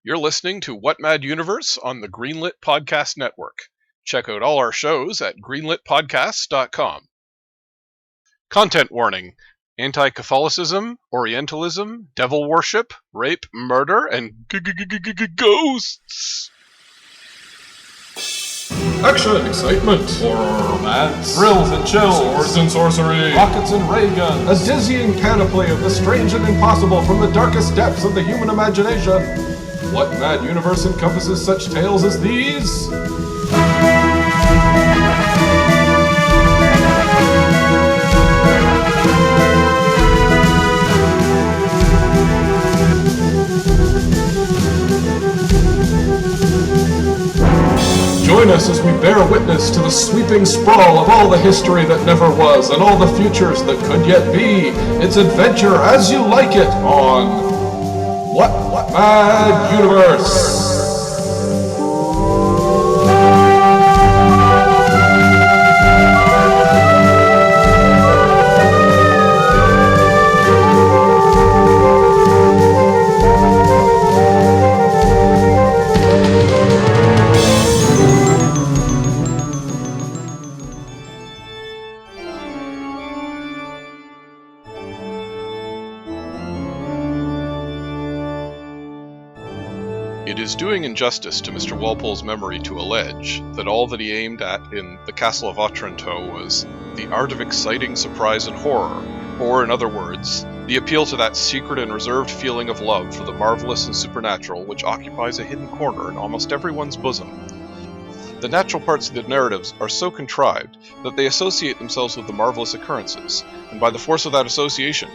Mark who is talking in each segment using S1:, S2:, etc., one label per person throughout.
S1: You're listening to What Mad Universe on the Greenlit Podcast Network. Check out all our shows at greenlitpodcasts.com. Content warning: anti-Catholicism, Orientalism, devil worship, rape, murder, and ghosts.
S2: Action, excitement,
S3: horror, romance,
S2: thrills and chills,
S3: swords and sorcery,
S2: rockets and ray guns, a dizzying panoply of the strange and impossible from the darkest depths of the human imagination. What mad universe encompasses such tales as these? Join us as we bear witness to the sweeping sprawl of all the history that never was and all the futures that could yet be. It's adventure as you like it on What Mad Universe?
S1: It is doing injustice to Mr. Walpole's memory to allege that all that he aimed at in the Castle of Otranto was the art of exciting surprise and horror, or in other words, the appeal to that secret and reserved feeling of love for the marvelous and supernatural which occupies a hidden corner in almost everyone's bosom. The natural parts of the narratives are so contrived that they associate themselves with the marvelous occurrences, and by the force of that association,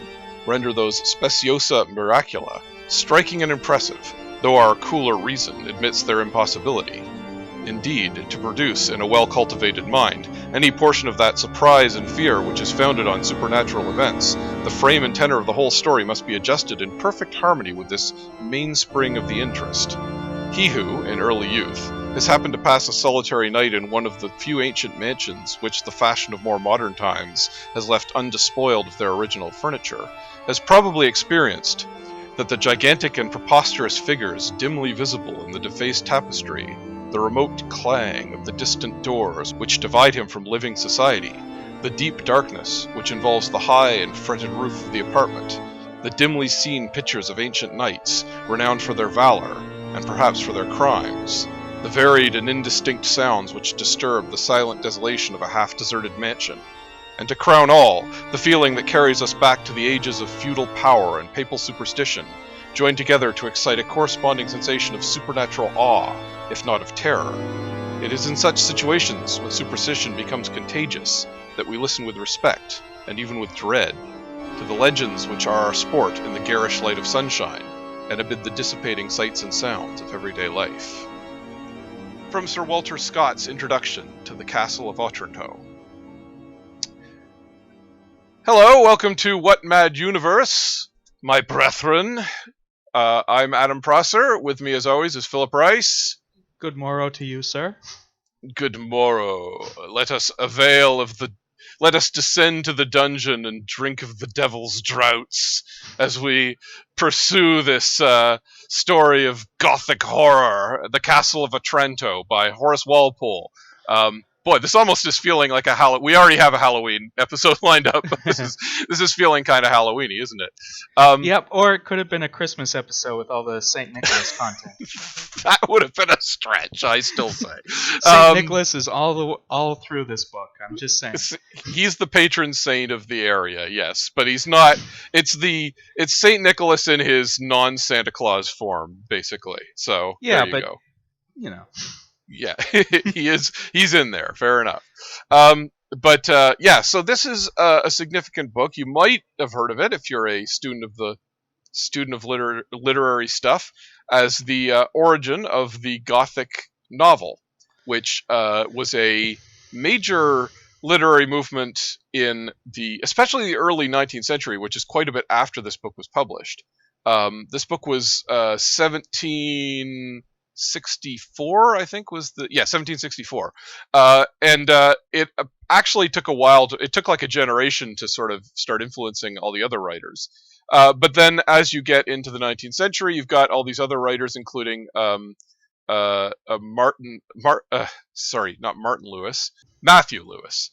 S1: render those speciosa miracula striking and impressive, though our cooler reason admits their impossibility. Indeed, to produce in a well-cultivated mind any portion of that surprise and fear which is founded on supernatural events, the frame and tenor of the whole story must be adjusted in perfect harmony with this mainspring of the interest. He who, in early youth, has happened to pass a solitary night in one of the few ancient mansions which the fashion of more modern times has left undespoiled of their original furniture, has probably experienced that the gigantic and preposterous figures dimly visible in the defaced tapestry, the remote clang of the distant doors which divide him from living society, the deep darkness which involves the high and fretted roof of the apartment, the dimly seen pictures of ancient knights, renowned for their valor, and perhaps for their crimes, the varied and indistinct sounds which disturb the silent desolation of a half-deserted mansion, and to crown all, the feeling that carries us back to the ages of feudal power and papal superstition, joined together to excite a corresponding sensation of supernatural awe, if not of terror. It is in such situations, when superstition becomes contagious, that we listen with respect, and even with dread, to the legends which are our sport in the garish light of sunshine, and amid the dissipating sights and sounds of everyday life. From Sir Walter Scott's introduction to the Castle of Otranto. Hello, welcome to What Mad Universe, my brethren. I'm Adam Prosser. With me, as always, is Philip Rice.
S4: Good morrow to you, sir.
S1: Good morrow. Let us descend to the dungeon and drink of the devil's draughts as we pursue this story of Gothic horror, The Castle of Otranto by Horace Walpole. Boy, this almost is feeling like a we already have a Halloween episode lined up, but this is feeling kind of Halloweeny, isn't it?
S4: Yep, or it could have been a Christmas episode with all the St. Nicholas content.
S1: That would have been a stretch, I still say.
S4: St. Nicholas is all through this book. I'm just saying.
S1: He's the patron saint of the area, yes, but he's not. It's St. Nicholas in his non-Santa Claus form, basically. So
S4: yeah,
S1: there you
S4: but
S1: go.
S4: You know.
S1: Yeah, he's in there. Fair enough. So this is a significant book. You might have heard of it if you're a student of literary stuff, as the origin of the Gothic novel, which was a major literary movement in especially the early 19th century, which is quite a bit after this book was published. This book was 1764, I think was 1764, and it actually took a while. It took like a generation to sort of start influencing all the other writers. But then, as you get into the 19th century, you've got all these other writers, including Matthew Lewis.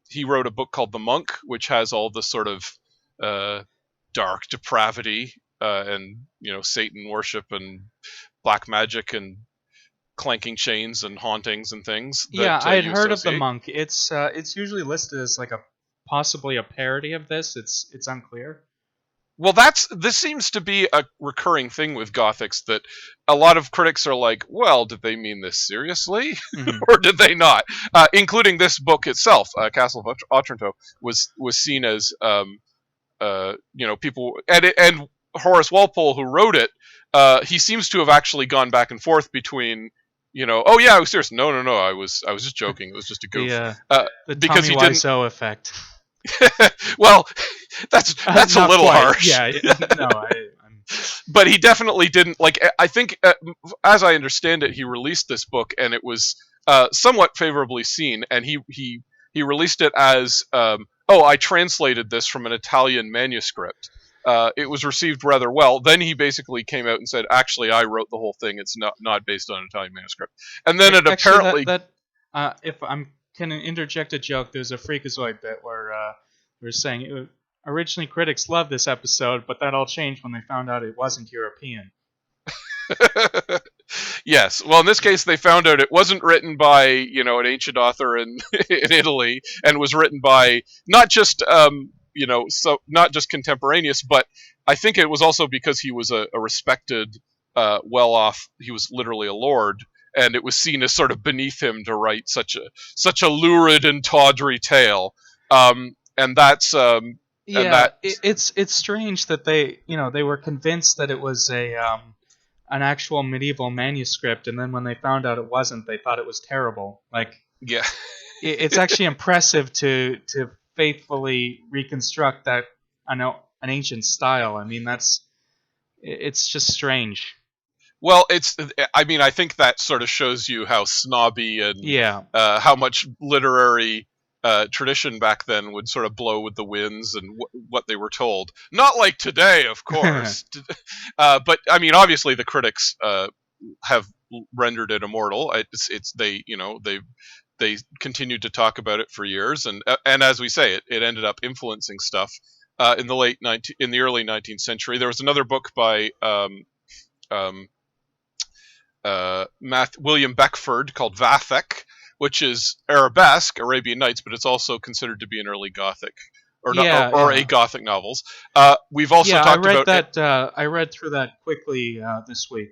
S1: He wrote a book called The Monk, which has all the sort of dark depravity and Satan worship and black magic and clanking chains and hauntings and things.
S4: That, I had heard of The Monk. It's usually listed as like possibly a parody of this. It's unclear.
S1: Well, this seems to be a recurring thing with Gothics, that a lot of critics are like, well, did they mean this seriously? Or did they not? Including this book itself, Castle of Otranto, was seen as, people... And Horace Walpole, who wrote it, he seems to have actually gone back and forth between... oh yeah, I was serious. No, I was just joking. It was just a goof.
S4: The because Tommy Wiseau effect.
S1: Well, that's a little
S4: quite
S1: harsh.
S4: Yeah, no,
S1: But he definitely didn't like. I think, as I understand it, he released this book, and it was somewhat favorably seen. And he released it as, I translated this from an Italian manuscript. It was received rather well. Then he basically came out and said, "Actually, I wrote the whole thing. It's not based on an Italian manuscript." And then apparently,
S4: if I'm can interject a joke, there's a Freakazoid bit where we're saying originally critics loved this episode, but that all changed when they found out it wasn't European.
S1: Yes. Well, in this case, they found out it wasn't written by an ancient author in Italy, and was written by not just not just contemporaneous, but I think it was also because he was a respected, well-off. He was literally a lord. And it was seen as sort of beneath him to write such a lurid and tawdry tale, and that's
S4: it's strange that they were convinced that it was an actual medieval manuscript, and then when they found out it wasn't, they thought it was terrible. Like,
S1: yeah,
S4: it's actually impressive to faithfully reconstruct that an ancient style. I mean, it's just strange.
S1: Well, I think that sort of shows you how snobby and how much literary tradition back then would sort of blow with the winds and what they were told. Not like today, of course. But I mean, obviously the critics have rendered it immortal. They continued to talk about it for years, and as we say, it ended up influencing stuff in the early 19th century. There was another book by William Beckford called Vathek, which is Arabesque, Arabian Nights, but it's also considered to be an early Gothic a Gothic novels. We've also talked about
S4: that. I read through that quickly this week.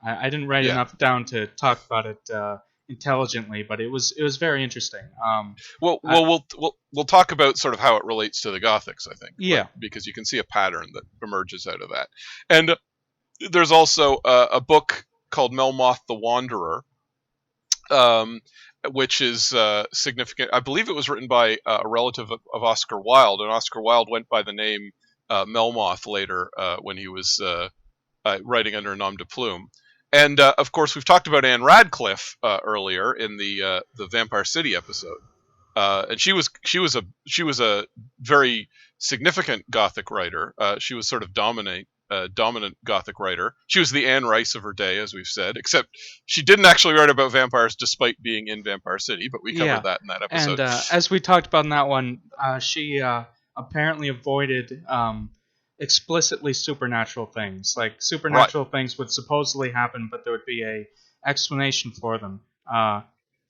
S4: I didn't write enough down to talk about it intelligently, but it was very interesting.
S1: We'll talk about sort of how it relates to the Gothics, I think.
S4: Yeah,
S1: because you can see a pattern that emerges out of that. And there's also a book called Melmoth the Wanderer, which is significant. I believe it was written by a relative of Oscar Wilde, and Oscar Wilde went by the name Melmoth later when he was writing under a nom de plume. And of course, we've talked about Anne Radcliffe earlier in the Vampire City episode, and she was a very significant Gothic writer. She was sort of dominant Gothic writer. She was the Anne Rice of her day, as we've said, except she didn't actually write about vampires despite being in Vampire City, but we covered that in that episode.
S4: And as we talked about in that one, she apparently avoided explicitly supernatural things. Like, supernatural things would supposedly happen, but there would be a explanation for them. A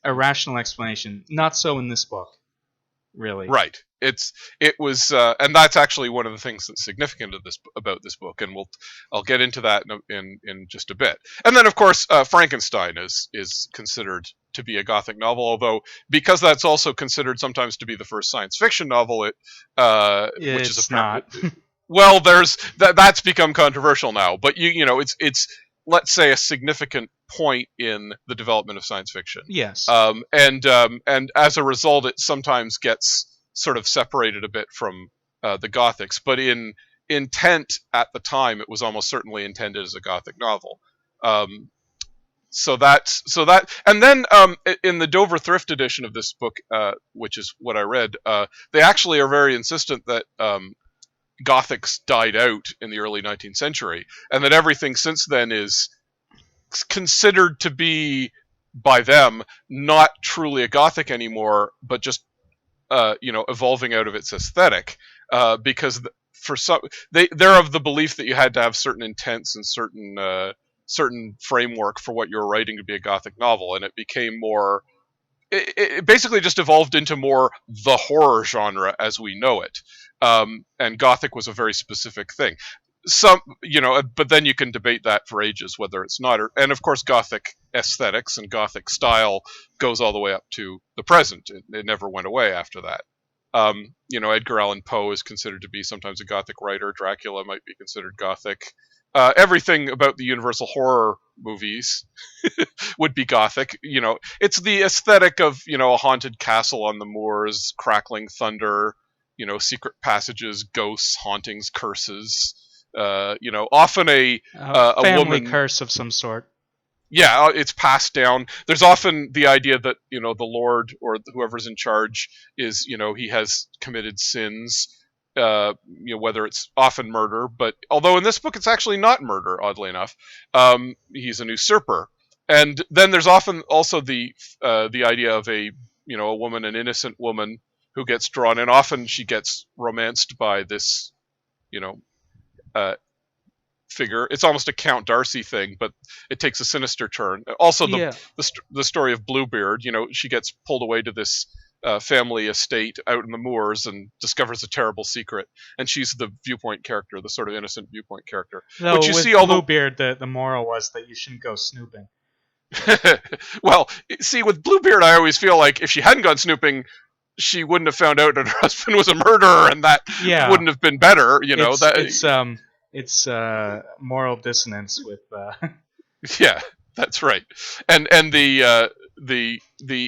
S4: rational explanation. Not so in this book, really.
S1: Right. It was, and that's actually one of the things that's significant about this book, and I'll get into that in just a bit. And then, of course, Frankenstein is considered to be a Gothic novel, although because that's also considered sometimes to be the first science fiction novel, which is
S4: not.
S1: Well, that's become controversial now, but it's let's say a significant point in the development of science fiction.
S4: Yes.
S1: And as a result, it sometimes gets sort of separated a bit from the Gothics, but in intent at the time, it was almost certainly intended as a Gothic novel. So that, and then in the Dover Thrift edition of this book, which is what I read, they actually are very insistent that Gothics died out in the early 19th century, and that everything since then is considered to be by them not truly a Gothic anymore, but just evolving out of its aesthetic, because for some they're of the belief that you had to have certain intents and certain framework for what you're writing to be a Gothic novel, and it became more. It basically just evolved into more the horror genre as we know it, and Gothic was a very specific thing. But then you can debate that for ages whether it's not. And of course, Gothic aesthetics and Gothic style goes all the way up to the present. It never went away after that. Edgar Allan Poe is considered to be sometimes a Gothic writer. Dracula might be considered Gothic. Everything about the Universal horror movies would be Gothic. It's the aesthetic of, a haunted castle on the moors, crackling thunder, secret passages, ghosts, hauntings, curses. Often a
S4: family
S1: woman
S4: curse of some sort.
S1: Yeah, it's passed down. There's often the idea that, the Lord or whoever's in charge is, he has committed sins, whether it's often murder, but although in this book it's actually not murder, oddly enough, he's an usurper. And then there's often also the idea of a woman, an innocent woman who gets drawn in. Often she gets romanced by this, figure. It's almost a Count Darcy thing, but it takes a sinister turn. Also, the story of Bluebeard. She gets pulled away to this family estate out in the moors and discovers a terrible secret, and she's the viewpoint character, the sort of innocent viewpoint character.
S4: Though
S1: Which you
S4: with
S1: see all
S4: Bluebeard, the moral was that you shouldn't go snooping.
S1: Well, see, with Bluebeard, I always feel like if she hadn't gone snooping, she wouldn't have found out that her husband was a murderer, and that wouldn't have been better.
S4: It's moral dissonance with.
S1: Yeah, that's right, and the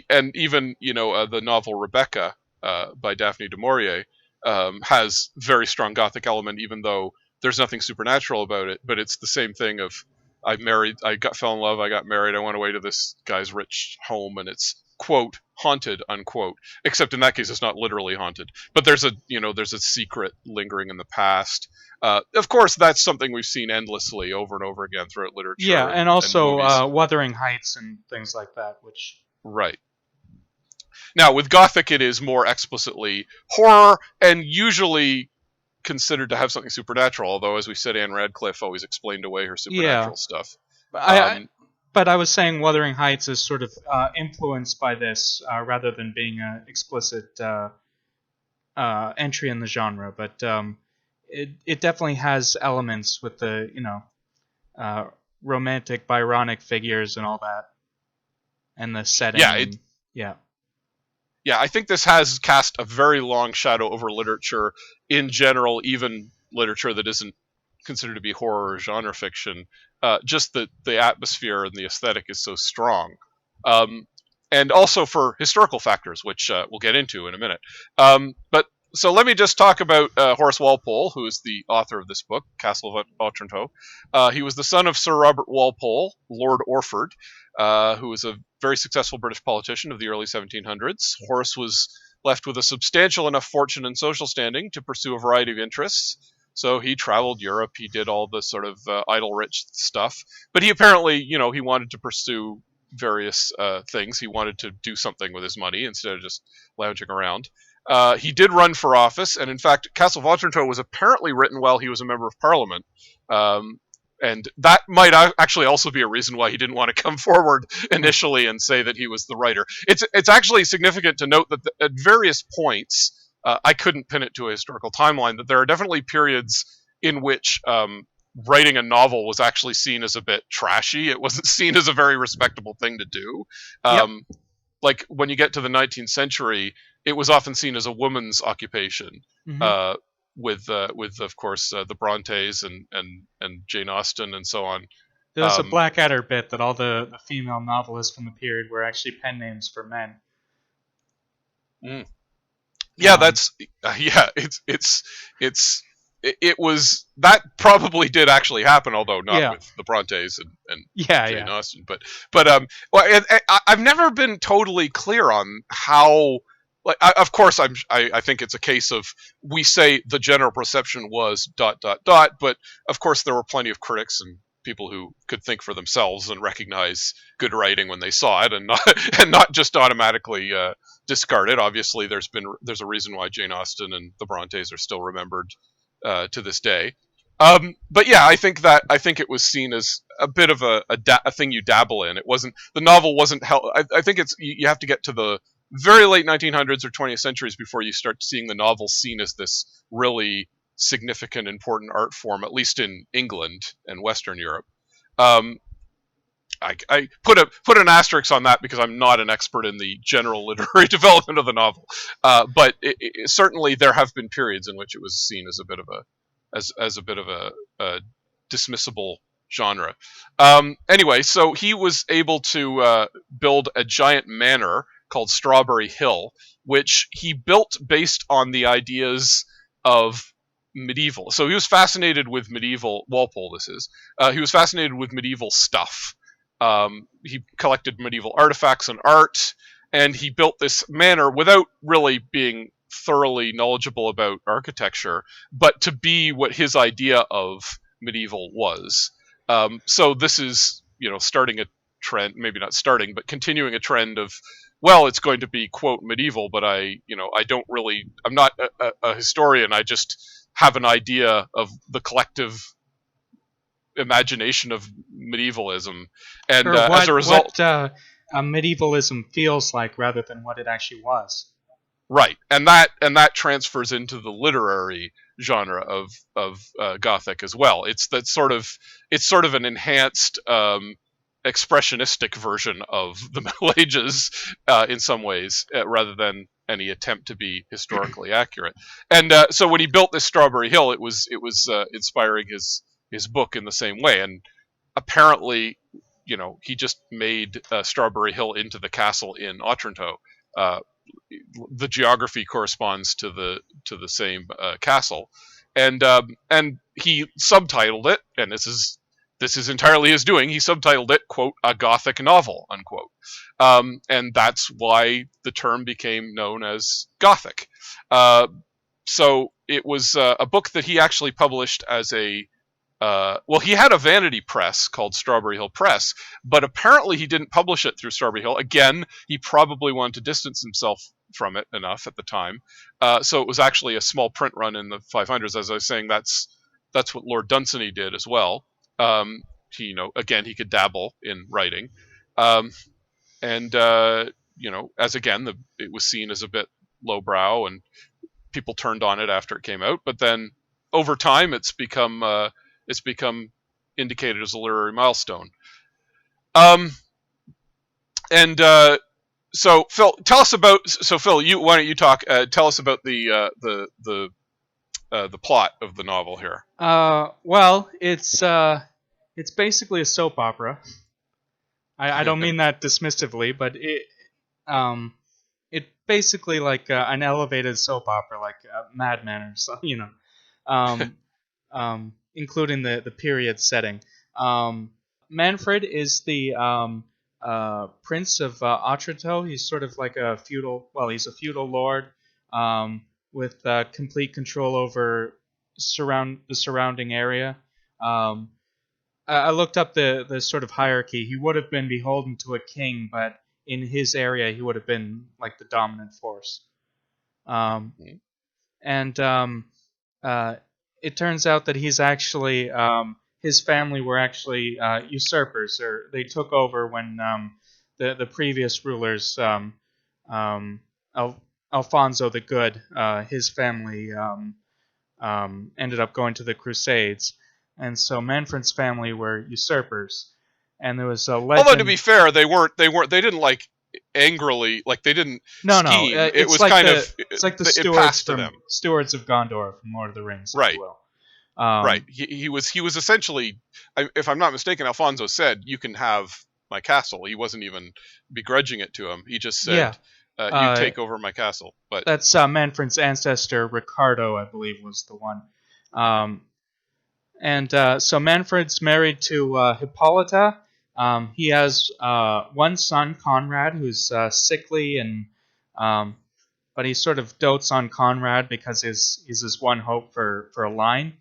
S1: and even the novel Rebecca by Daphne du Maurier has very strong Gothic element, even though there's nothing supernatural about it. But it's the same thing of fell in love, I got married, I went away to this guy's rich home, and it's quote haunted unquote. Except in that case, it's not literally haunted, but there's a secret lingering in the past. Of course, that's something we've seen endlessly over and over again throughout literature.
S4: Yeah, and also
S1: and
S4: Wuthering Heights and things like that, which...
S1: Right. Now, with Gothic, it is more explicitly horror, and usually considered to have something supernatural, although, as we said, Anne Radcliffe always explained away her supernatural stuff.
S4: But I was saying Wuthering Heights is sort of influenced by this, rather than being an explicit entry in the genre, but... It definitely has elements with the romantic Byronic figures and all that, and the setting. Yeah.
S1: I think this has cast a very long shadow over literature in general, even literature that isn't considered to be horror or genre fiction. Just the atmosphere and the aesthetic is so strong, and also for historical factors, which we'll get into in a minute. So let me just talk about Horace Walpole, who is the author of this book, Castle of Otranto. He was the son of Sir Robert Walpole, Lord Orford, who was a very successful British politician of the early 1700s. Horace was left with a substantial enough fortune and social standing to pursue a variety of interests. So he traveled Europe, he did all the sort of idle rich stuff. But he apparently, he wanted to pursue various things. He wanted to do something with his money instead of just lounging around. He did run for office, and in fact, Castle of Otranto was apparently written while he was a member of Parliament. And that might actually also be a reason why he didn't want to come forward initially and say that he was the writer. It's actually significant to note that at various points, I couldn't pin it to a historical timeline, that there are definitely periods in which writing a novel was actually seen as a bit trashy. It wasn't seen as a very respectable thing to do. Like when you get to the 19th century, it was often seen as a woman's occupation, with of course the Brontes and Jane Austen and so on.
S4: There was a Blackadder bit that all the female novelists from the period were actually pen names for men.
S1: Yeah, it's it was that probably did actually happen, although not with the Brontes and Jane Austen. I've never been totally clear on how. Like, of course, I think it's a case of we say the general perception was ... but of course there were plenty of critics and people who could think for themselves and recognize good writing when they saw it, and not just automatically discard it. Obviously, there's a reason why Jane Austen and the Brontes are still remembered to this day. But yeah, I think it was seen as a bit of a thing you dabble in. It wasn't, the novel wasn't held. I think you have to get to the very late 1900s or 20th centuries before you start seeing the novel seen as this really significant, important art form, at least in England and Western Europe. I put an asterisk on that because I'm not an expert in the general literary development of the novel, but certainly there have been periods in which it was seen as a bit of a dismissible genre. Anyway, so he was able to build a giant manor called Strawberry Hill, which he built based on the ideas of medieval. So he was fascinated with medieval, Walpole this is, he was fascinated with medieval stuff. He collected medieval artifacts and art, and he built this manor without really being thoroughly knowledgeable about architecture, but to be what his idea of medieval was. So this is, starting a trend, maybe not starting, but continuing a trend of, well, it's going to be, quote, medieval, but I'm not a historian. I just have an idea of the collective imagination of medievalism. And as a result...
S4: what medievalism feels like rather than what it actually was.
S1: Right. And that transfers into the literary genre of Gothic as well. It's sort of an enhanced expressionistic version of the Middle Ages in some ways, rather than any attempt to be historically accurate. And so when he built this Strawberry Hill, it was inspiring his book in the same way. And apparently, he just made Strawberry Hill into the castle in Otranto. The geography corresponds to the same castle, and he subtitled it, and this is entirely his doing. He subtitled it, quote, a Gothic novel, unquote, and that's why the term became known as Gothic. So it was a book that he actually published as he had a vanity press called Strawberry Hill Press, but apparently he didn't publish it through Strawberry Hill. Again, he probably wanted to distance himself from it enough at the time. So it was actually a small print run in the 500s. As I was saying, that's what Lord Dunsany did as well. Again, he could dabble in writing. As again, it was seen as a bit lowbrow, and people turned on it after it came out. But then over time, it's become indicated as a literary milestone. So Phil, tell us about. So Phil, why don't you talk? Tell us about the plot of the novel here.
S4: Well, it's basically a soap opera. I don't mean that dismissively, but it basically like an elevated soap opera, like Mad Men or something, including the period setting. Manfred is the Prince of Otranto. He's sort of like he's a feudal lord with complete control over the surrounding area. I looked up the sort of hierarchy. He would have been beholden to a king, but in his area, he would have been like the dominant force. It turns out that he's actually his family were actually usurpers, or they took over when the previous rulers, Alfonso the Good, his family ended up going to the Crusades, and so Manfred's family were usurpers. And there was a legend.
S1: Although to be fair, they didn't like angrily, like they didn't scheme. It was
S4: like
S1: it's
S4: like the stewards of Gondor from Lord of the Rings,
S1: right?
S4: If you will.
S1: Right. He was essentially, if I'm not mistaken, Alfonso said, "You can have my castle." He wasn't even begrudging it to him. He just said, "You take over my castle." But
S4: that's Manfred's ancestor Ricardo, I believe, was the one. So Manfred's married to Hippolyta. He has one son, Conrad, who's sickly, but he sort of dotes on Conrad because he's his one hope for a line.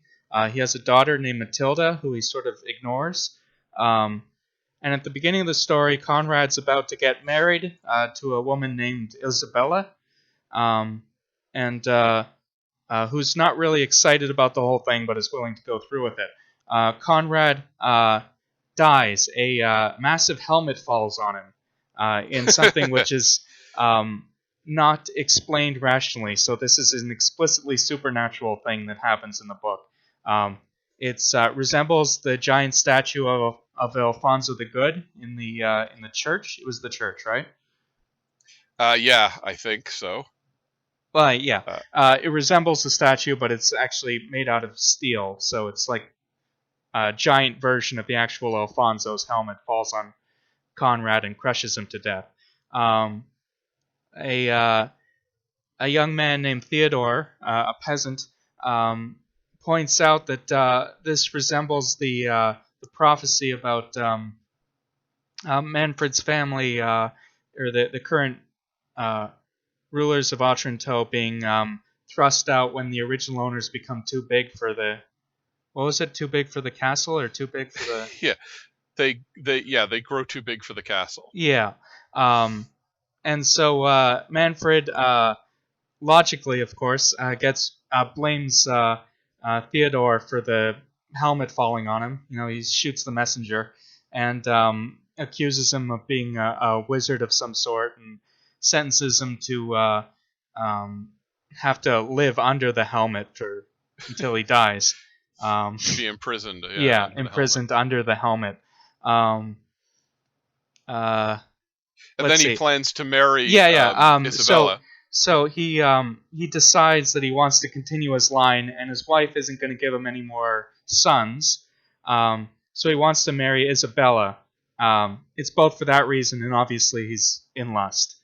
S4: He has a daughter named Matilda, who he sort of ignores. And at the beginning of the story, Conrad's about to get married to a woman named Isabella, and who's not really excited about the whole thing, but is willing to go through with it. Conrad dies. A massive helmet falls on him in something which is not explained rationally. So this is an explicitly supernatural thing that happens in the book. It resembles the giant statue of Alfonso the Good in the church. It was the church, right?
S1: Yeah, I think so.
S4: Well, yeah. It resembles the statue, but it's actually made out of steel. So it's like a giant version of the actual Alfonso's helmet falls on Conrad and crushes him to death. A young man named Theodore, a peasant, points out that this resembles the prophecy about Manfred's family, or the current rulers of Otranto being thrust out when the original owners become too big for the... What was it? Too big for the castle, or too big for the...
S1: Yeah, they grow too big for the castle.
S4: Yeah. And so Manfred, logically, of course, blames Theodore for the helmet falling on him. You know, he shoots the messenger and accuses him of being a wizard of some sort, and sentences him to have to live under the helmet until he dies.
S1: Be imprisoned.
S4: Yeah, imprisoned under the helmet.
S1: And then he plans to marry Isabella.
S4: So he decides that he wants to continue his line, and his wife isn't going to give him any more sons. So he wants to marry Isabella. It's both for that reason, and obviously he's in lust.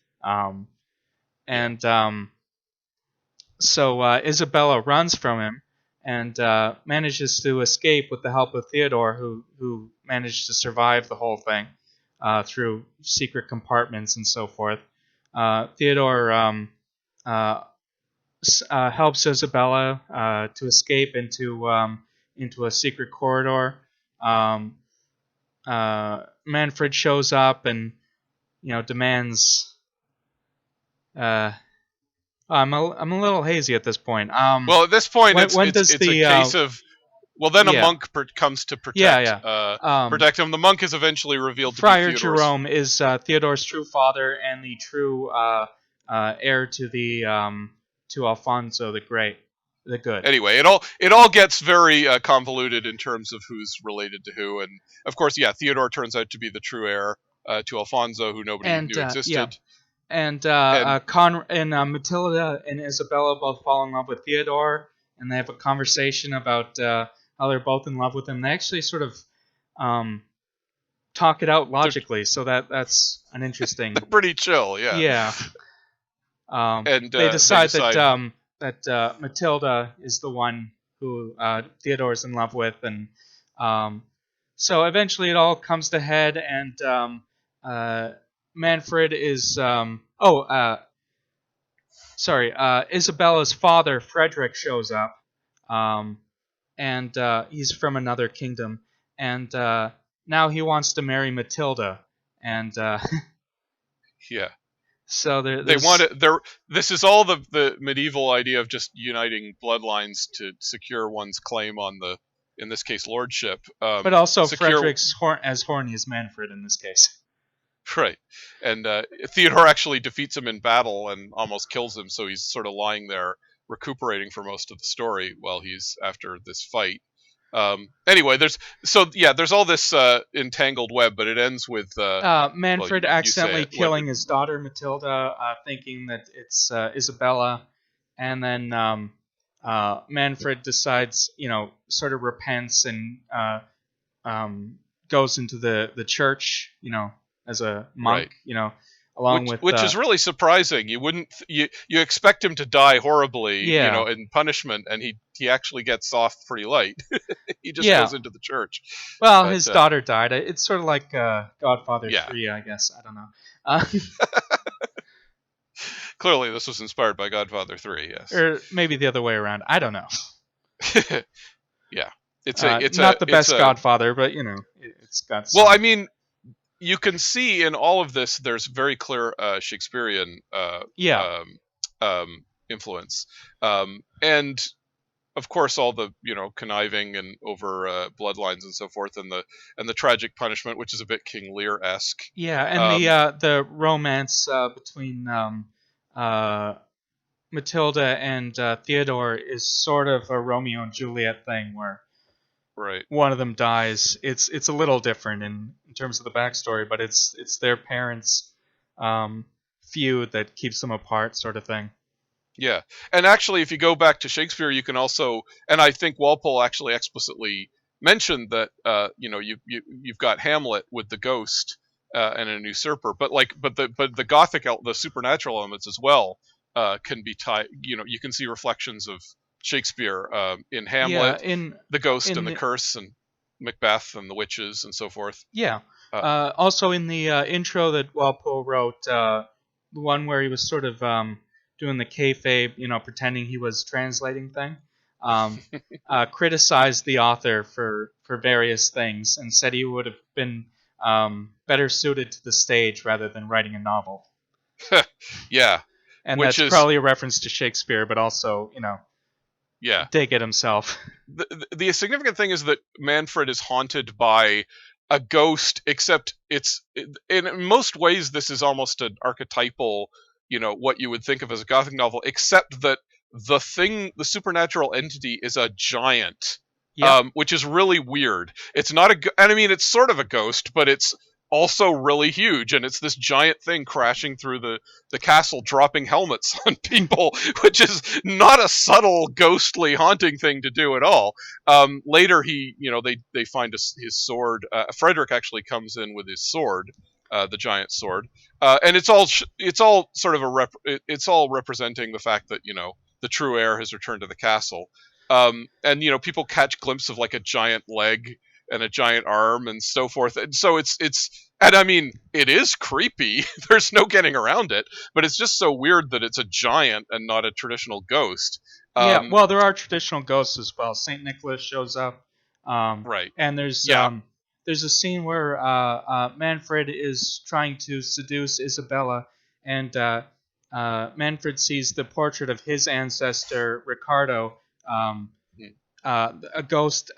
S4: So Isabella runs from him and manages to escape with the help of Theodore, who managed to survive the whole thing through secret compartments and so forth. Theodore helps Isabella to escape into a secret corridor. Manfred shows up and demands. I'm a little hazy at this point.
S1: Well, at this point, it's a case of. Well, then a monk comes to protect him. The monk is eventually revealed to be
S4: Friar Jerome is Theodore's true father and the true heir to Alfonso the Great, the Good.
S1: Anyway, it all gets very convoluted in terms of who's related to who, and of course, Theodore turns out to be the true heir to Alfonso, who nobody knew existed.
S4: Yeah. And Matilda and Isabella both fall in love with Theodore, and they have a conversation about how they're both in love with him. They actually sort of talk it out logically, so that's an interesting...
S1: They're pretty chill, yeah.
S4: Yeah.
S1: And
S4: they decide that Matilda is the one who Theodore's in love with, and so eventually it all comes to head, and Manfred is... Isabella's father, Frederick, shows up, and he's from another kingdom, and now he wants to marry Matilda, and
S1: yeah.
S4: So
S1: they want it. This is all the medieval idea of just uniting bloodlines to secure one's claim on in this case, lordship.
S4: But also Frederick's as horny as Manfred in this case.
S1: Right, and Theodore actually defeats him in battle and almost kills him, so he's sort of lying there recuperating for most of the story while he's after this fight. Anyway, there's all this entangled web, but it ends with
S4: Manfred accidentally killing his daughter Matilda, thinking that it's Isabella, and then Manfred decides, sort of repents and goes into the church, as a monk, along with
S1: which is really surprising. You wouldn't you expect him to die horribly, in punishment, and he actually gets off pretty light. He just goes into the church.
S4: Well, his daughter died. It's sort of like Godfather 3, I guess. I don't know.
S1: Clearly, this was inspired by Godfather 3. Yes,
S4: or maybe the other way around. I don't know.
S1: Yeah, it's
S4: not the best Godfather, but it's got.
S1: Well, I mean, you can see in all of this, there's very clear Shakespearean influence, and of course all the conniving and over bloodlines and so forth, and the tragic punishment, which is a bit King Lear-esque.
S4: Yeah, and the romance between Matilda and Theodore is sort of a Romeo and Juliet thing where one of them dies. It's a little different in terms of the backstory, but it's their parents' feud that keeps them apart, sort of thing.
S1: Yeah, and actually, if you go back to Shakespeare, you can also, and I think Walpole actually explicitly mentioned that you've got Hamlet with the ghost and an usurper, but the Gothic, the supernatural elements as well can be tied. You can see reflections of Shakespeare in Hamlet, in the ghost and the curse, and Macbeth and the witches and so forth.
S4: Yeah. Also in the intro that Walpole wrote, the one where he was sort of doing the kayfabe, pretending he was translating thing, criticized the author for various things and said he would have been better suited to the stage rather than writing a novel.
S1: Yeah.
S4: And that's probably a reference to Shakespeare, but also, dig it himself.
S1: The significant thing is that Manfred is haunted by a ghost, except in most ways this is almost an archetypal, what you would think of as a Gothic novel, except that the supernatural entity is a giant, which is really weird. It's not it's sort of a ghost, but it's also really huge, and it's this giant thing crashing through the castle, dropping helmets on people, which is not a subtle, ghostly, haunting thing to do at all. Later, they find his sword. Frederick actually comes in with his sword, the giant sword, and it's all sort of it's all representing the fact that the true heir has returned to the castle, and people catch glimpse of like a giant leg and a giant arm and so forth. And so and I mean, it is creepy. There's no getting around it, but it's just so weird that it's a giant and not a traditional ghost.
S4: Well, there are traditional ghosts as well. Saint Nicholas shows up. And there's a scene where Manfred is trying to seduce Isabella, and Manfred sees the portrait of his ancestor, Ricardo. A ghost...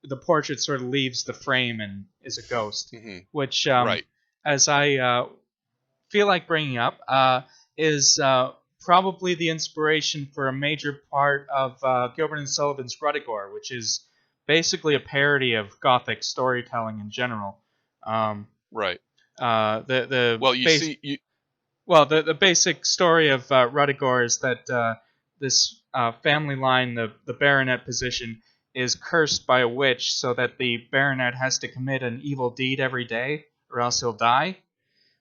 S4: the portrait sort of leaves the frame and is a ghost, which, as I feel like bringing up, is probably the inspiration for a major part of Gilbert and Sullivan's Ruddigore, which is basically a parody of Gothic storytelling in general.
S1: The
S4: basic story of Ruddigore is that this family line, the baronet position, is cursed by a witch, so that the baronet has to commit an evil deed every day, or else he'll die.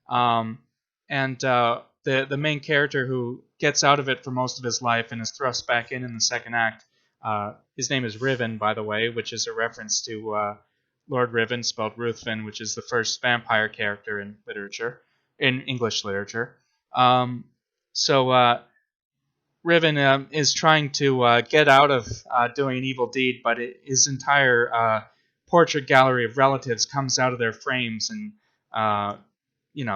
S4: The main character who gets out of it for most of his life and is thrust back in the second act, his name is Riven, by the way, which is a reference to Lord Riven, spelled Ruthven, which is the first vampire character in English literature. Riven is trying to get out of doing an evil deed, but his entire portrait gallery of relatives comes out of their frames and,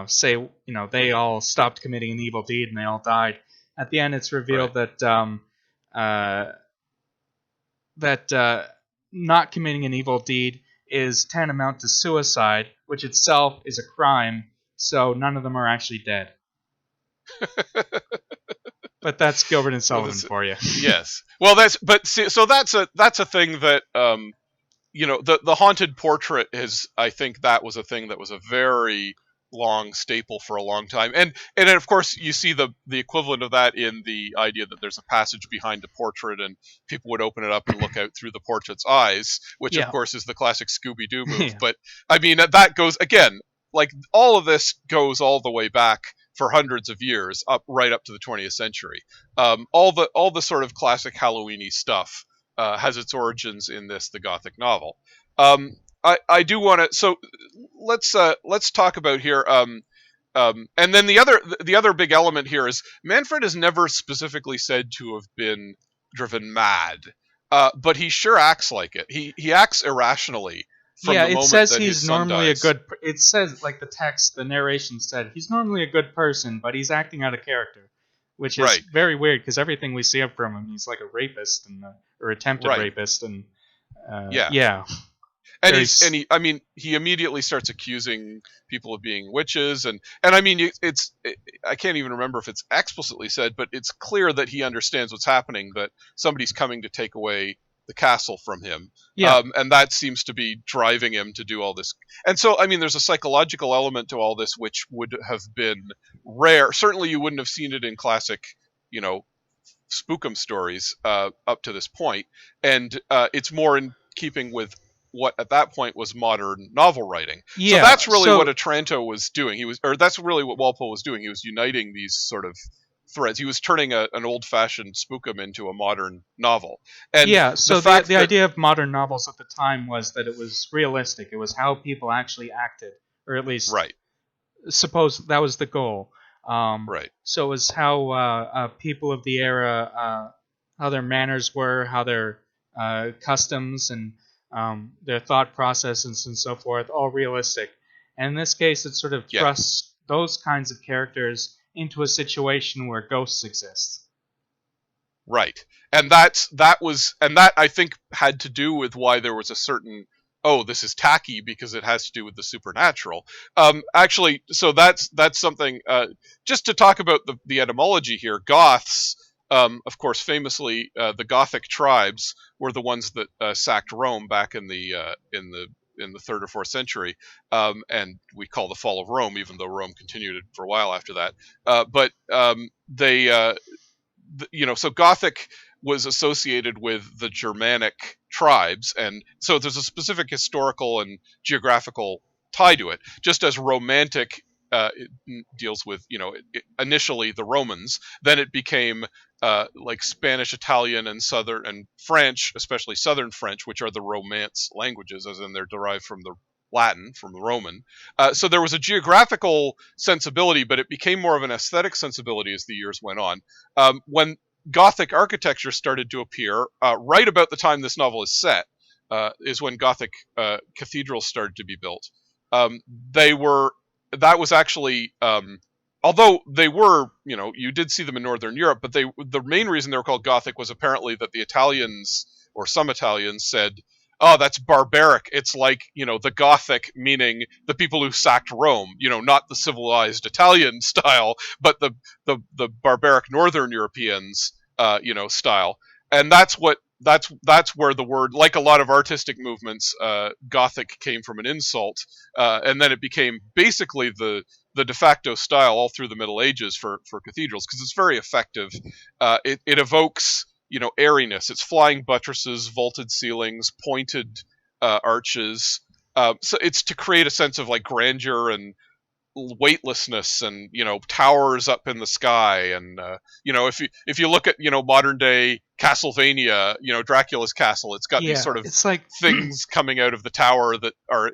S4: say, they all stopped committing an evil deed and they all died. At the end, it's revealed that not committing an evil deed is tantamount to suicide, which itself is a crime, so none of them are actually dead. But that's Gilbert and Sullivan for you.
S1: Yes. Well, that's a thing that the haunted portrait is. I think that was a thing that was a very long staple for a long time, and then of course you see the equivalent of that in the idea that there's a passage behind a portrait and people would open it up and look out through the portrait's eyes, which of course is the classic Scooby-Doo move. But I mean that goes again. like all of this goes all the way back for hundreds of years, right up to the 20th century. All the sort of classic Halloweeny stuff has its origins in the Gothic novel. I do want to, so let's talk about here. And then the other big element here is Manfred is never specifically said to have been driven mad, but he sure acts like it. He acts irrationally from the moment
S4: says
S1: that
S4: he's
S1: his son
S4: normally
S1: dies.
S4: It says, like the narration said, he's normally a good person, but he's acting out of character, which is
S1: Right.
S4: very weird because everything we see from him, he's like a rapist or attempted rapist, and yeah.
S1: And he immediately starts accusing people of being witches, and I mean, I can't even remember if it's explicitly said, but it's clear that he understands what's happening, that somebody's coming to take away the castle from him.
S4: Yeah.
S1: And that seems to be driving him to do all this. And so, I mean, there's a psychological element to all this, which would have been rare. Certainly you wouldn't have seen it in classic, spookum stories up to this point. And it's more in keeping with what at that point was modern novel writing.
S4: Yeah,
S1: so that's really what Otranto was doing. That's really what Walpole was doing. He was uniting these sort of threads. He was turning an old-fashioned spookum into a modern novel. And
S4: so the idea of modern novels at the time was that it was realistic. It was how people actually acted, or at least suppose that was the goal.
S1: Right.
S4: So it was how people of the era, how their manners were, how their customs and their thought processes and so forth, all realistic. And in this case, it sort of thrusts those kinds of characters into a situation where ghosts exist.
S1: Right. And that I think had to do with why there was a certain, this is tacky because it has to do with the supernatural. Actually, so that's something, just to talk about the etymology here. Goths, of course, famously, the Gothic tribes were the ones that sacked Rome back in the 3rd or 4th century, and we call the fall of Rome, even though Rome continued for a while after that. So Gothic was associated with the Germanic tribes, and so there's a specific historical and geographical tie to it. Just as Romantic deals with, initially the Romans, then it became like Spanish, Italian, and Southern and French, especially Southern French, which are the Romance languages, as in they're derived from the Latin, from the Roman. So there was a geographical sensibility, but it became more of an aesthetic sensibility as the years went on. When Gothic architecture started to appear, right about the time this novel is set, is when Gothic cathedrals started to be built. That was actually, although they were, you did see them in Northern Europe, but the main reason they were called Gothic was apparently that the Italians, or some Italians, said, "Oh, that's barbaric. It's like, the Gothic, meaning the people who sacked Rome, not the civilized Italian style, but the barbaric Northern Europeans, style." And that's where the word, like a lot of artistic movements, Gothic came from an insult, and then it became basically the de facto style all through the Middle Ages for cathedrals, because it's very effective. It evokes, airiness. It's flying buttresses, vaulted ceilings, pointed arches. So it's to create a sense of like grandeur and weightlessness, and towers up in the sky, and if you look at modern day Castlevania, Dracula's castle, it's got these sort of
S4: it's like
S1: things coming out of the tower that are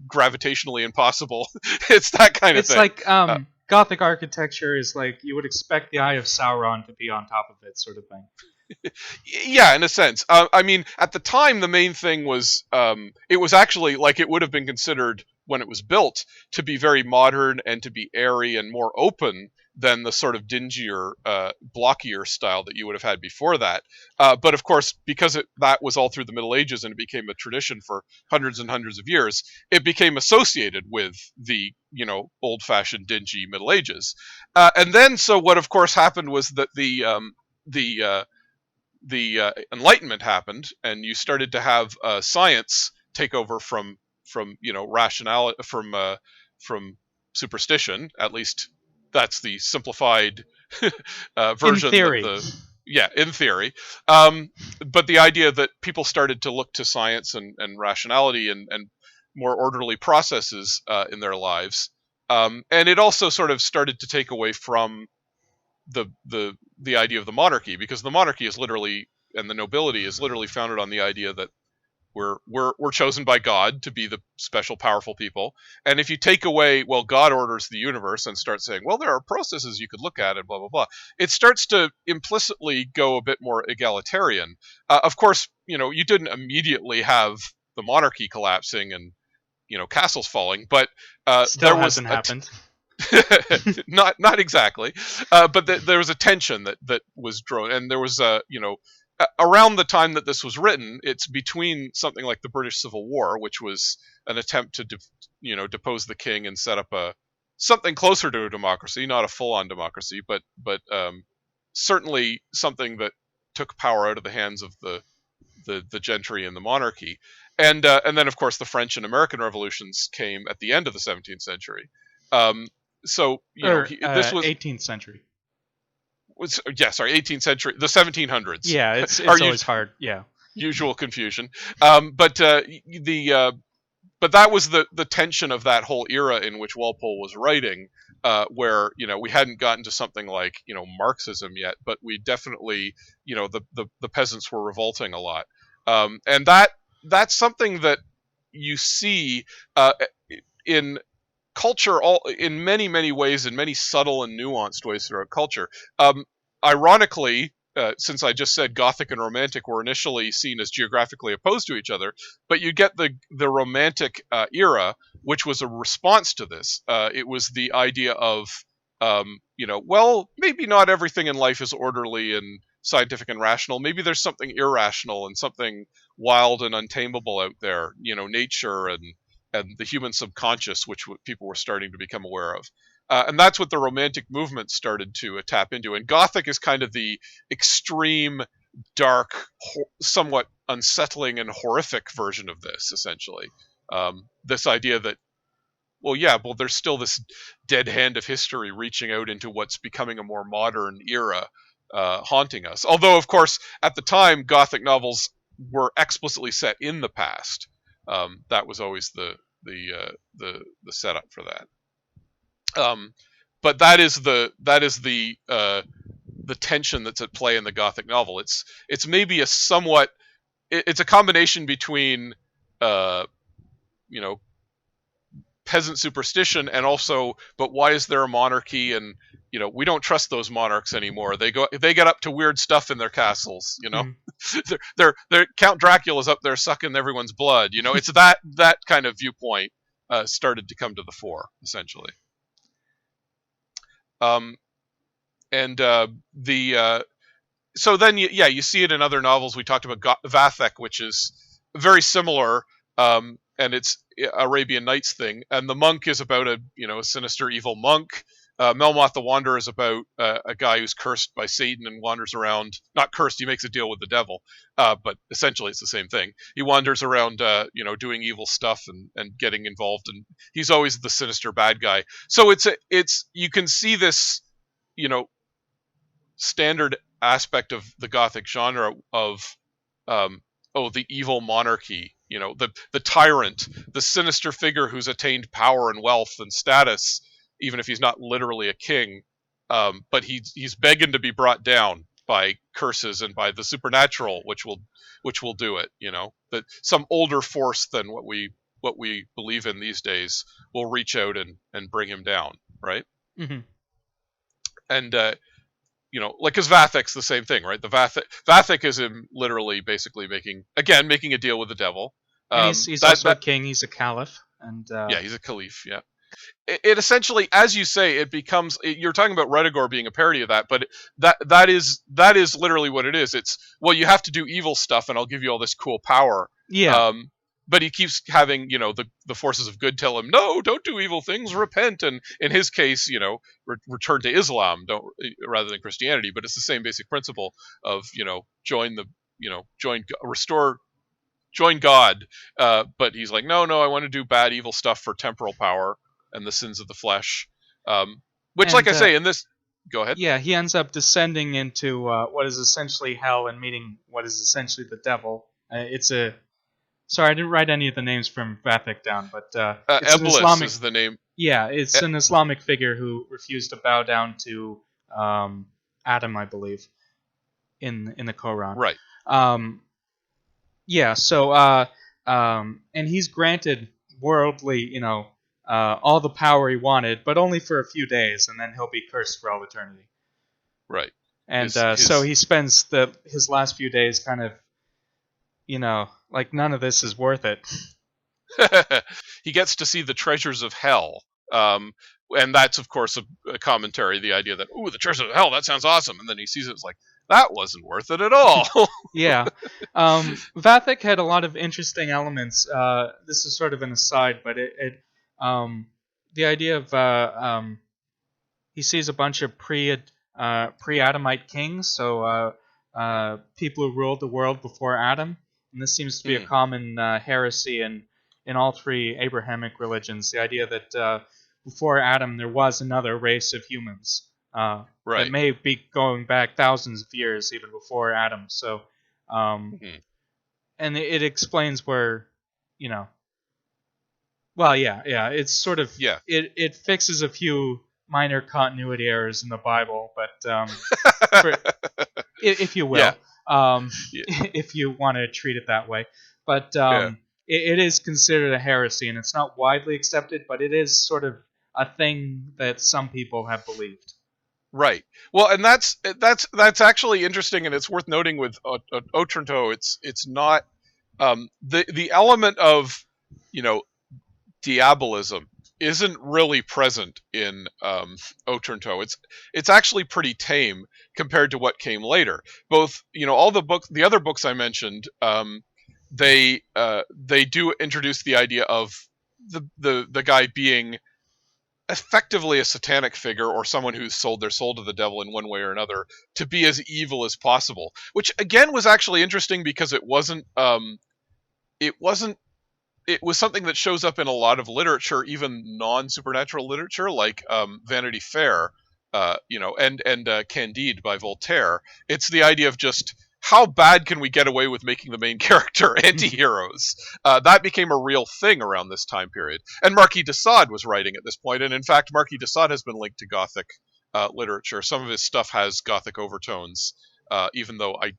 S1: gravitationally impossible. It's that kind of thing.
S4: It's like Gothic architecture is like you would expect the Eye of Sauron to be on top of it, sort of thing.
S1: Yeah, in a sense. I mean, at the time, the main thing was it was actually like it would have been considered when it was built to be very modern and to be airy and more open than the sort of dingier, blockier style that you would have had before that. But of course, because that was all through the Middle Ages and it became a tradition for hundreds and hundreds of years, it became associated with the old-fashioned dingy Middle Ages. And then, so what of course happened was that the Enlightenment happened, and you started to have science take over from rationality, from superstition. At least that's the simplified version.
S4: In theory.
S1: In theory. But the idea that people started to look to science and rationality and more orderly processes in their lives. And it also sort of started to take away from the idea of the monarchy, because the monarchy is literally, and the nobility is literally founded on the idea that we're chosen by God to be the special powerful people. And if you take away, well, God orders the universe, and start saying, well, there are processes you could look at and blah blah blah, it starts to implicitly go a bit more egalitarian. Of course, you didn't immediately have the monarchy collapsing and castles falling, but
S4: Still hasn't happened.
S1: not exactly, but there was a tension that was drawn, and there was around the time that this was written, it's between something like the British Civil War, which was an attempt to depose the king and set up something closer to a democracy, not a full-on democracy, but certainly something that took power out of the hands of the gentry and the monarchy. And then, of course, the French and American revolutions came at the end of the 17th century. So this was
S4: 18th century.
S1: 18th century, the 1700s.
S4: Yeah, it's always hard. Yeah,
S1: usual confusion. But that was the tension of that whole era in which Walpole was writing, where we hadn't gotten to something like Marxism yet, but we definitely the peasants were revolting a lot, and that's something that you see in culture, in many ways, in many subtle and nuanced ways throughout culture. Ironically, since I just said Gothic and Romantic were initially seen as geographically opposed to each other, but you get the Romantic era, which was a response to this. It was the idea of, well, maybe not everything in life is orderly and scientific and rational. Maybe there's something irrational and something wild and untamable out there, nature and the human subconscious, which people were starting to become aware of. And that's what the Romantic movement started to tap into. And Gothic is kind of the extreme, dark, somewhat unsettling and horrific version of this, essentially. This idea that, there's still this dead hand of history reaching out into what's becoming a more modern era, haunting us. Although, of course, at the time, Gothic novels were explicitly set in the past. That was always the setup for that. But that is the tension that's at play in the Gothic novel. It's maybe it's a combination between peasant superstition and also, but why is there a monarchy? And we don't trust those monarchs anymore. They get up to weird stuff in their castles. They're Count Dracula's up there sucking everyone's blood. It's that kind of viewpoint started to come to the fore, essentially. So then you see it in other novels. We talked about Vathek, which is very similar, and it's Arabian Nights thing. And the monk is about a sinister evil monk. Melmoth the Wanderer is about a guy who's cursed by Satan and wanders around. Not cursed, he makes a deal with the devil, but essentially it's the same thing. He wanders around, doing evil stuff and getting involved, and he's always the sinister bad guy. So it's you can see this, standard aspect of the Gothic genre of the evil monarchy, the tyrant, the sinister figure who's attained power and wealth and status, even if he's not literally a king, but he's begging to be brought down by curses and by the supernatural, which will do it. That some older force than what we believe in these days will reach out and bring him down, right?
S4: Mm-hmm.
S1: And because Vathek's the same thing, right? The Vathek is him literally, basically making a deal with the devil.
S4: And he's also a king. He's a caliph, and
S1: he's a caliph. Yeah. It essentially, as you say, it becomes. You're talking about Redagor being a parody of that, but that is literally what it is. It's, well, you have to do evil stuff, and I'll give you all this cool power.
S4: Yeah.
S1: But he keeps having, the forces of good tell him, no, don't do evil things, repent. And in his case, return to Islam, rather than Christianity. But it's the same basic principle of, join God. But he's like, no, I want to do bad, evil stuff for temporal power and the sins of the flesh. Which, like I say, in this, go ahead.
S4: Yeah, he ends up descending into what is essentially hell and meeting what is essentially the devil. It's a Sorry, I didn't write any of the names from Vathek down, but it's an
S1: Eblis
S4: Islamic.
S1: is the name.
S4: Yeah, it's an Islamic figure who refused to bow down to Adam, I believe, in the Quran.
S1: Right.
S4: Yeah. So and he's granted worldly, all the power he wanted, but only for a few days, and then he'll be cursed for all eternity.
S1: Right.
S4: And so he spends his last few days kind of, like none of this is worth it.
S1: He gets to see the treasures of hell. And that's, of course, a commentary, the idea that, ooh, the treasures of hell, that sounds awesome. And then he sees it, it's like, that wasn't worth it at all.
S4: Yeah. Vathek had a lot of interesting elements. This is sort of an aside, but the idea of he sees a bunch of pre-Adamite kings, so people who ruled the world before Adam, and this seems to be a common heresy in all three Abrahamic religions. The idea that before Adam there was another race of humans that may be going back thousands of years even before Adam. So, and it explains where, well, yeah, it's sort of it fixes a few minor continuity errors in the Bible, but if you will, if you want to treat it that way, but it is considered a heresy, and it's not widely accepted, but it is sort of a thing that some people have believed.
S1: Right. Well, and that's actually interesting, and it's worth noting with Otranto. It's not the element of diabolism isn't really present in Otranto. It's actually pretty tame compared to what came later. Both all the other books I mentioned, they do introduce the idea of the guy being effectively a satanic figure or someone who's sold their soul to the devil in one way or another to be as evil as possible, which again was actually interesting because it was something that shows up in a lot of literature, even non-supernatural literature, like Vanity Fair, and Candide by Voltaire. It's the idea of just how bad can we get away with making the main character anti-heroes? That became a real thing around this time period. And Marquis de Sade was writing at this point, and in fact, Marquis de Sade has been linked to Gothic literature. Some of his stuff has Gothic overtones, even though I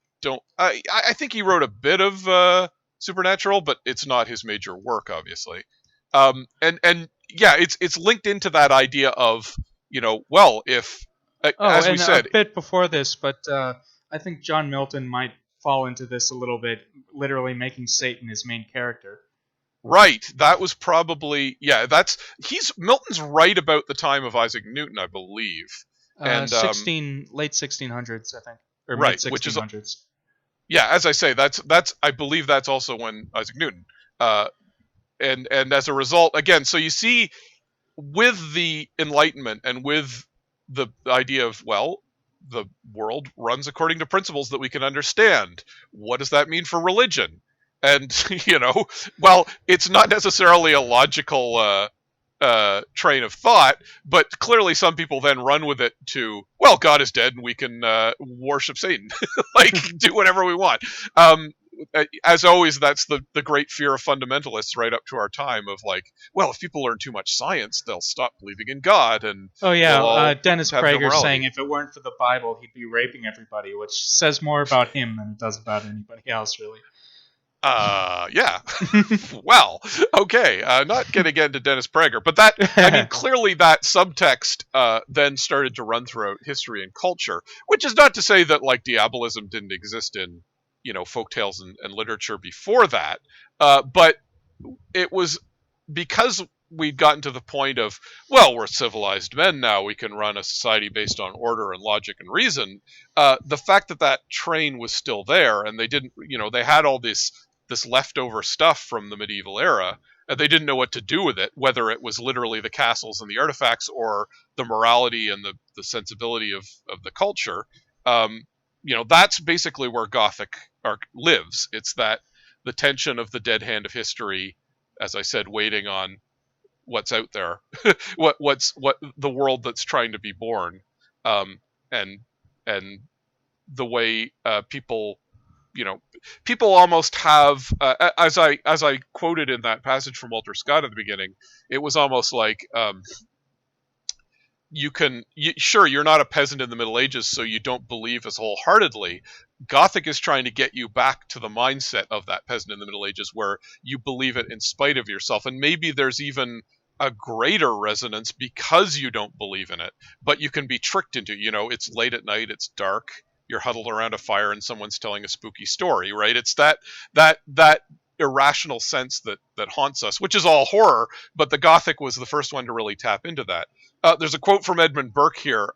S1: think he wrote a bit of supernatural, but it's not his major work, obviously. It's linked into that idea of, if as we said,
S4: a bit before this, but I think John Milton might fall into this a little bit, literally making Satan his main character.
S1: Right, that was probably Milton's right about the time of Isaac Newton, I believe,
S4: and late 1600s, I think, or
S1: right,
S4: mid 1600s.
S1: As I say, that's I believe that's also when Isaac Newton, and as a result, again, so you see, with the Enlightenment and with the idea of, well, the world runs according to principles that we can understand. What does that mean for religion? And well, it's not necessarily a logical train of thought, but clearly some people then run with it to, well, God is dead and we can worship Satan, like do whatever we want. As always, that's the great fear of fundamentalists right up to our time of like, well, if people learn too much science, they'll stop believing in God. And
S4: Dennis Prager saying if it weren't for the Bible, he'd be raping everybody, which says more about him than it does about anybody else, really.
S1: Well, okay. Not going to get into Dennis Prager, but clearly that subtext then started to run throughout history and culture, which is not to say that like diabolism didn't exist in, folktales and literature before that. But it was because we'd gotten to the point of, well, we're civilized men now, we can run a society based on order and logic and reason. The fact that train was still there and they didn't, they had all this leftover stuff from the medieval era, and they didn't know what to do with it, whether it was literally the castles and the artifacts or the morality and the sensibility of the culture. That's basically where Gothic art lives. It's that the tension of the dead hand of history, as I said, waiting on what's out there, what the world that's trying to be born, and the way people people almost have, as I quoted in that passage from Walter Scott at the beginning, it was almost like, sure, you're not a peasant in the Middle Ages, so you don't believe as wholeheartedly. Gothic is trying to get you back to the mindset of that peasant in the Middle Ages, where you believe it in spite of yourself, and maybe there's even a greater resonance because you don't believe in it, but you can be tricked into, it's late at night, it's dark, you're huddled around a fire, and someone's telling a spooky story, right? It's that irrational sense that haunts us, which is all horror, but the Gothic was the first one to really tap into that. There's a quote from Edmund Burke here.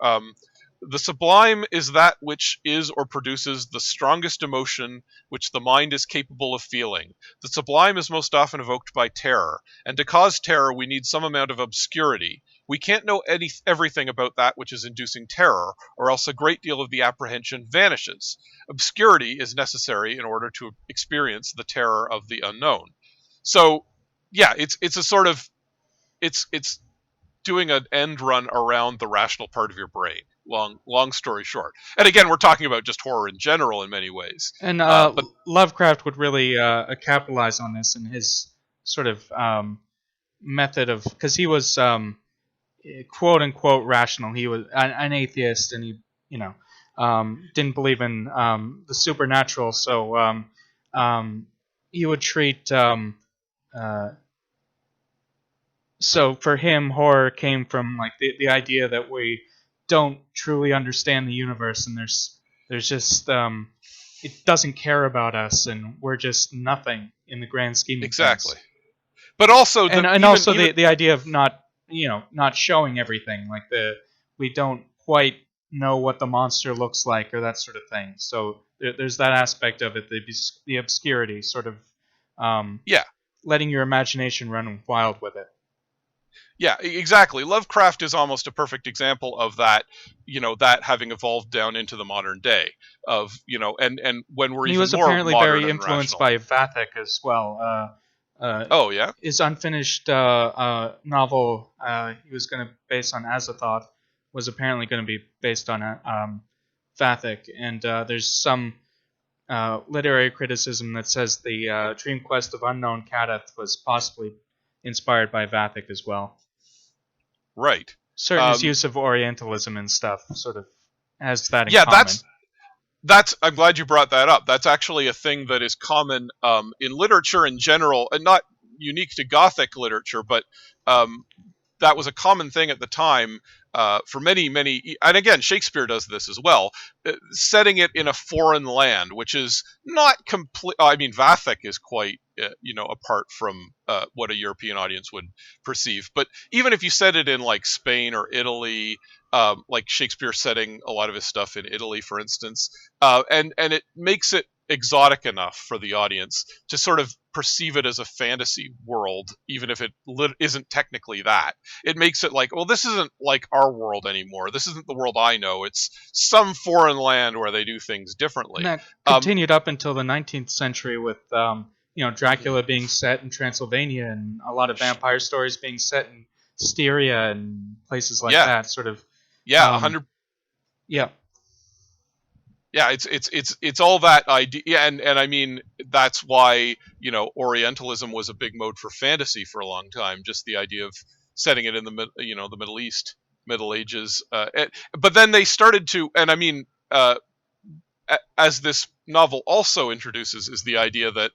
S1: The sublime is that which is or produces the strongest emotion which the mind is capable of feeling. The sublime is most often evoked by terror, and to cause terror we need some amount of obscurity. We can't know everything about that which is inducing terror, or else a great deal of the apprehension vanishes. Obscurity is necessary in order to experience the terror of the unknown. So, yeah, it's a sort of, it's doing an end run around the rational part of your brain. Long story short. And again, we're talking about just horror in general in many ways.
S4: And
S1: But
S4: Lovecraft would really capitalize on this in his sort of method of, because he was quote unquote rational. He was an atheist, and he didn't believe in the supernatural. So he would treat. So for him, horror came from like the idea that we don't truly understand the universe, and there's just it doesn't care about us, and we're just nothing in the grand scheme of
S1: exactly.
S4: things.
S1: But also,
S4: the idea of not showing everything, like we don't quite know what the monster looks like or that sort of thing. So there's that aspect of it, the obscurity, sort of letting your imagination run wild with it.
S1: Yeah, exactly. Lovecraft is almost a perfect example of that, that having evolved down into the modern day of, and when we're
S4: he
S1: even
S4: was
S1: more
S4: apparently
S1: modern
S4: very
S1: and
S4: influenced
S1: rational.
S4: by Vathek as well.
S1: Oh, yeah?
S4: His unfinished novel he was going to base on Azathoth was apparently going to be based on Vathek, and there's some literary criticism that says the Dream Quest of Unknown Kadath was possibly inspired by Vathek as well.
S1: Right.
S4: Certain his use of Orientalism and stuff sort of has that in common.
S1: That's. I'm glad you brought that up. That's actually a thing that is common in literature in general, and not unique to Gothic literature, but that was a common thing at the time for many, and again, Shakespeare does this as well, setting it in a foreign land, which is not complete. I mean, Vathek is quite, apart from what a European audience would perceive. But even if you set it in like Spain or Italy, like Shakespeare setting a lot of his stuff in Italy, for instance, and it makes it exotic enough for the audience to sort of perceive it as a fantasy world, even if it isn't technically that. It makes it like, well, this isn't like our world anymore. This isn't the world I know. It's some foreign land where they do things differently.
S4: And that continued up until the 19th century with, Dracula being set in Transylvania, and a lot of vampire stories being set in Styria and places like that. Sort of.
S1: Yeah, 100.
S4: Yeah.
S1: Yeah, it's all that idea, and I mean that's why Orientalism was a big mode for fantasy for a long time. Just the idea of setting it in the the Middle East, Middle Ages, but then they started to, and I mean, as this novel also introduces, is the idea that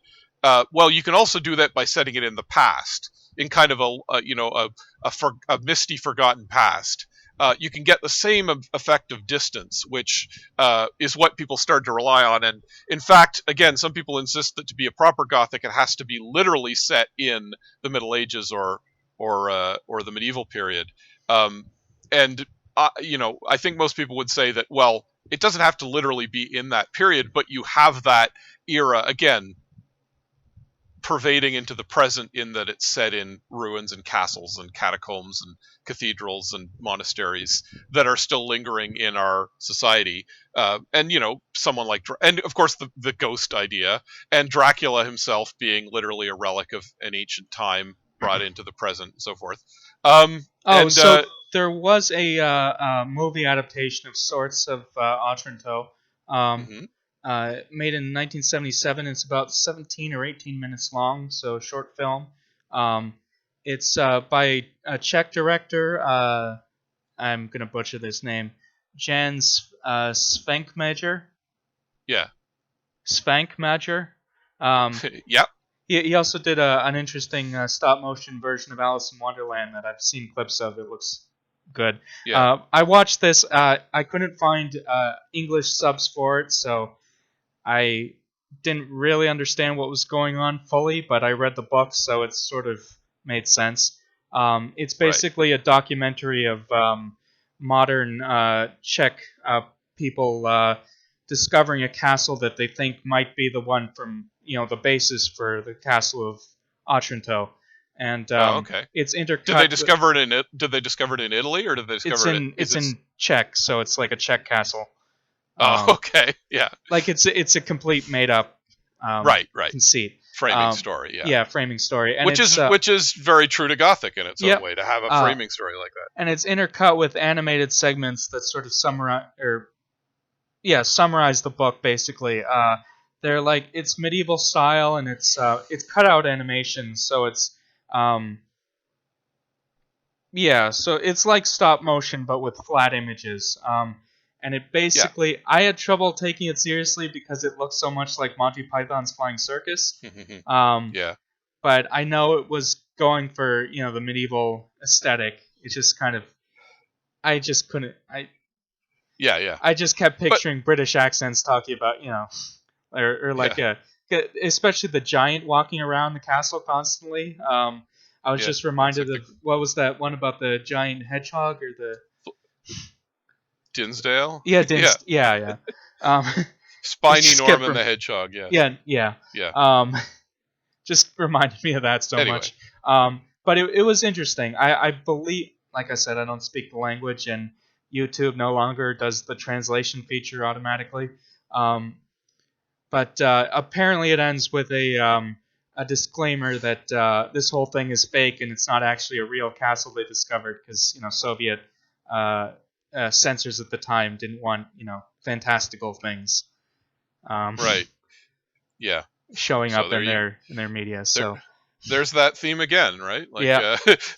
S1: you can also do that by setting it in the past, in kind of a misty, forgotten past. You can get the same effect of distance, which is what people started to rely on. And in fact, again, some people insist that to be a proper Gothic, it has to be literally set in the Middle Ages or the medieval period. I think most people would say that, well, it doesn't have to literally be in that period, but you have that era again pervading into the present, in that it's set in ruins and castles and catacombs and cathedrals and monasteries that are still lingering in our society. And someone like, and of course the ghost idea, and Dracula himself being literally a relic of an ancient time brought into the present and so forth.
S4: So there was a movie adaptation of sorts of Otranto. made in 1977. It's about 17 or 18 minutes long, so short film. It's by a Czech director. I'm going to butcher this name. Jan Svankmajer.
S1: Yeah.
S4: Svankmajer.
S1: Yep.
S4: He also did an interesting stop-motion version of Alice in Wonderland that I've seen clips of. It looks good.
S1: Yeah.
S4: I watched this. I couldn't find English subs for it, so I didn't really understand what was going on fully, but I read the book, so it sort of made sense. It's basically a documentary of modern Czech people discovering a castle that they think might be the one from, the basis for the Castle of Otranto. And
S1: okay.
S4: It's intercut.
S1: Did they discover it in Italy, or did they discover it?
S4: It's in Czech, so it's like a Czech castle.
S1: Okay. Yeah.
S4: Like it's a complete made up
S1: right.
S4: conceit.
S1: Framing story, yeah.
S4: Yeah, framing story. And
S1: which is very true to Gothic in its own way, to have a framing story like that.
S4: And it's intercut with animated segments that sort of summarize the book basically. They're like, it's medieval style, and it's cutout animation, so it's so it's like stop motion but with flat images. And it basically, I had trouble taking it seriously because it looked so much like Monty Python's Flying Circus.
S1: Yeah.
S4: But I know it was going for, the medieval aesthetic. It just kind of, I just couldn't,
S1: Yeah.
S4: I just kept picturing British accents talking about, or like especially the giant walking around the castle constantly. I was just reminded of, what was that one about the giant hedgehog or the...
S1: Dinsdale?
S4: Yeah.
S1: Spiny Norman the Hedgehog,
S4: Yeah. Just reminded me of that so much. But it was interesting. I believe, like I said, I don't speak the language, and YouTube no longer does the translation feature automatically. But apparently it ends with a disclaimer that this whole thing is fake and it's not actually a real castle they discovered, because Soviet censors at the time didn't want fantastical things
S1: right
S4: showing up in their media. So
S1: there's that theme again, right? Like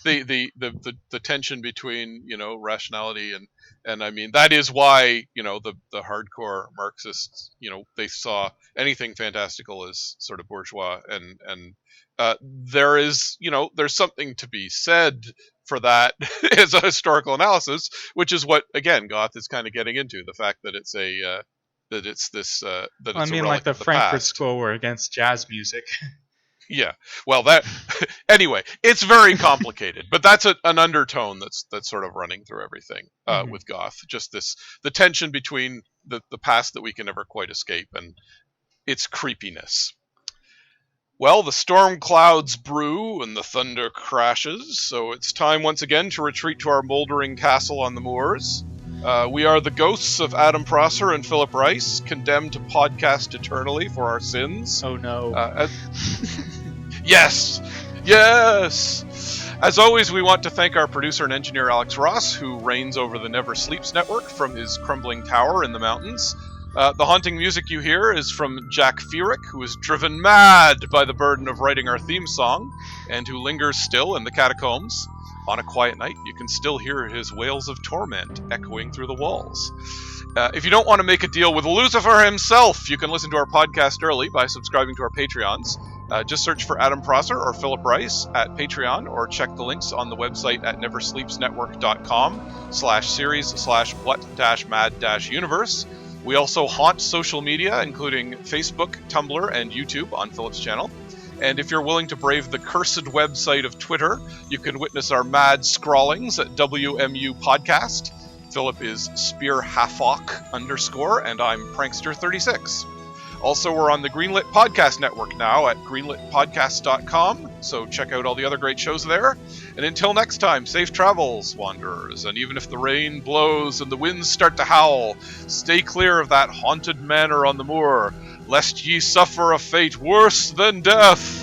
S1: the tension between rationality and I mean, that is why the hardcore Marxists, they saw anything fantastical as sort of bourgeois, and there is there's something to be said for that as a historical analysis, which is what, again, Goth is kind of getting into, the fact that it's a
S4: like the Frankfurt School were against jazz music.
S1: Yeah, well, that anyway, it's very complicated, but that's an undertone that's sort of running through everything with Goth. Just the tension between the past that we can never quite escape and its creepiness. Well, the storm clouds brew and the thunder crashes, so it's time once again to retreat to our moldering castle on the moors. We are the ghosts of Adam Prosser and Philip Rice, condemned to podcast eternally for our sins.
S4: Oh no.
S1: Yes! As always, we want to thank our producer and engineer Alex Ross, who reigns over the Never Sleeps network from his crumbling tower in the mountains. The haunting music you hear is from Jack Feerick, who is driven mad by the burden of writing our theme song, and who lingers still in the catacombs. On a quiet night, you can still hear his wails of torment echoing through the walls. If you don't want to make a deal with Lucifer himself, you can listen to our podcast early by subscribing to our Patreons. Just search for Adam Prosser or Philip Rice at Patreon, or check the links on the website at neversleepsnetwork.com/series/what-mad-universe. We also haunt social media, including Facebook, Tumblr, and YouTube on Philip's channel. And if you're willing to brave the cursed website of Twitter, you can witness our mad scrawlings at WMU Podcast. Philip is SpearHafok_, and I'm Prankster36. Also, we're on the Greenlit Podcast Network now at greenlitpodcast.com, so check out all the other great shows there. And until next time, safe travels, wanderers, and even if the rain blows and the winds start to howl, stay clear of that haunted manor on the moor, lest ye suffer a fate worse than death.